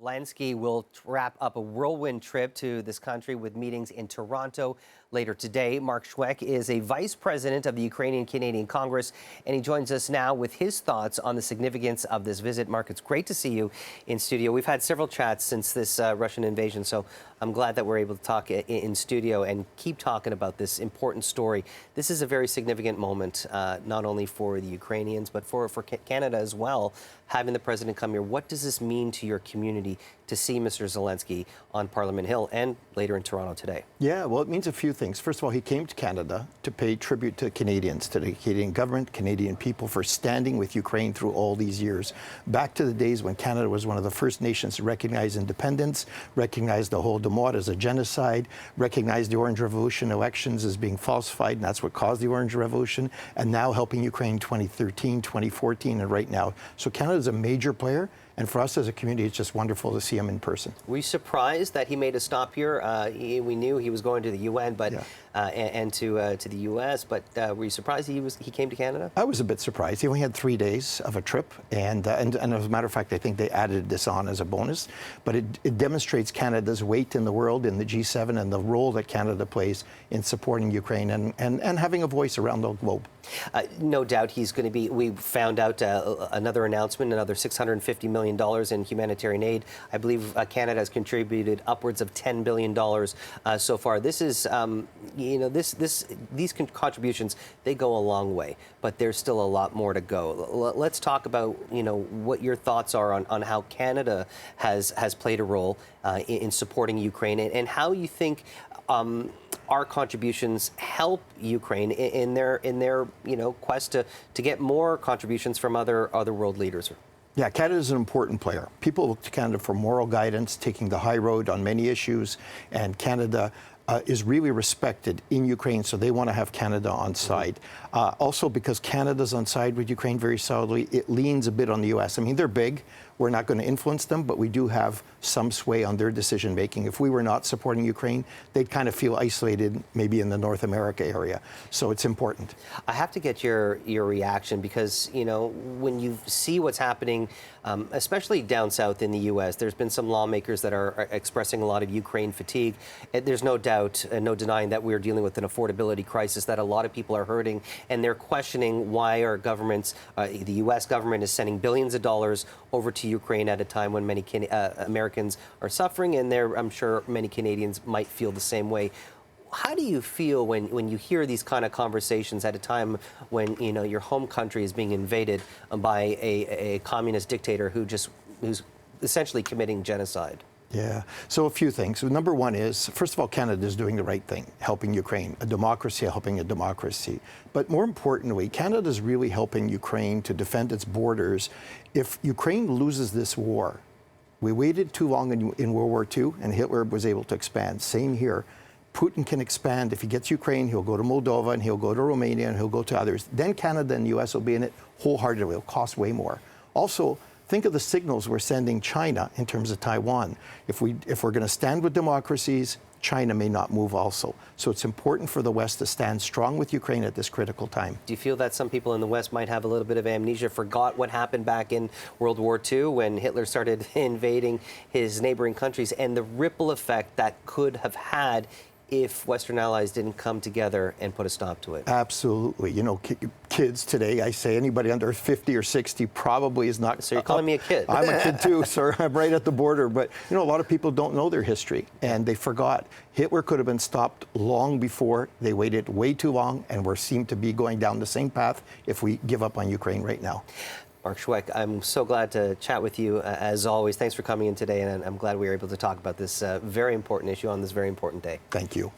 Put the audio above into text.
Zelenskyy will wrap up a whirlwind trip to this country with meetings in Toronto later today. Mark Shwec is a vice president of the Ukrainian-Canadian Congress, and he joins us now with his thoughts on the significance of this visit. Mark, it's great to see you in studio. We've had several chats since this Russian invasion, so I'm glad that we're able to talk in studio and keep talking about this important story. This is a very significant moment, not only for the Ukrainians, but for Canada as well, having the president come here. What does this mean to your community to see Mr. Zelenskyy on Parliament Hill and later in Toronto today? Yeah, well, it means a few things. First of all, he came to Canada to pay tribute to Canadians, to the Canadian government, Canadian people for standing with Ukraine through all these years. Back to the days when Canada was one of the first nations to recognize independence, recognize the Holodomor as a genocide, recognize the Orange Revolution elections as being falsified, and that's what caused the Orange Revolution, and now helping Ukraine 2013, 2014, and right now. So Canada's a major player. And for us as a community, it's just wonderful to see him in person. Were you surprised that he made a stop here? We knew he was going to the UN, but and to the US. But were you surprised he came to Canada? I was a bit surprised. He only had 3 days of a trip, and as a matter of fact, I think they added this on as a bonus. But it demonstrates Canada's weight in the world, in the G7, and the role that Canada plays in supporting Ukraine and having a voice around the globe. No doubt he's going to be. We found out another announcement, another $650 million in humanitarian aid. I believe Canada has contributed upwards of $10 billion so far. This is, these contributions, they go a long way, but there's still a lot more to go. Let's talk about, what your thoughts are on how Canada has played a role in supporting Ukraine and how you think our contributions help Ukraine in their quest to get more contributions from other world leaders. Yeah, Canada is an important player. People look to Canada for moral guidance, taking the high road on many issues, and Canada is really respected in Ukraine, so they want to have Canada on side. Also, because Canada's on side with Ukraine very solidly, it leans a bit on the U.S. I mean, they're big. We're not going to influence them, but we do have some sway on their decision-making. If we were not supporting Ukraine, they'd kind of feel isolated, maybe in the North America area. So it's important. I have to get your reaction because, when you see what's happening, especially down south in the U.S., there's been some lawmakers that are expressing a lot of Ukraine fatigue. There's no doubt, no denying that we're dealing with an affordability crisis, that a lot of people are hurting, and they're questioning why our governments, the U.S. government is sending billions of dollars over to Ukraine at a time when many Americans are suffering, and I'm sure many Canadians might feel the same way. How do you feel when you hear these kind of conversations at a time when your home country is being invaded by a communist dictator who's essentially committing genocide? Yeah. So a few things. So number one is, first of all, Canada is doing the right thing, helping Ukraine, a democracy helping a democracy. But more importantly, Canada is really helping Ukraine to defend its borders. If Ukraine loses this war, we waited too long in World War II, and Hitler was able to expand. Same here. Putin can expand. If he gets Ukraine, he'll go to Moldova, and he'll go to Romania, and he'll go to others. Then Canada and the U.S. will be in it wholeheartedly. It'll cost way more. Also, think of the signals we're sending China in terms of Taiwan. If we're going to stand with democracies, China may not move also. So it's important for the West to stand strong with Ukraine at this critical time. Do you feel that some people in the West might have a little bit of amnesia, forgot what happened back in World War II when Hitler started invading his neighboring countries and the ripple effect that could have had if Western allies didn't come together and put a stop to it? Absolutely. Kids today, I say anybody under 50 or 60 probably is not. So you're calling me a kid. I'm a kid too, sir. I'm right at the border. But, a lot of people don't know their history, and they forgot. Hitler could have been stopped long before. They waited way too long, and we seem to be going down the same path if we give up on Ukraine right now. Mark Shwec, I'm so glad to chat with you, as always. Thanks for coming in today, and I'm glad we were able to talk about this very important issue on this very important day. Thank you.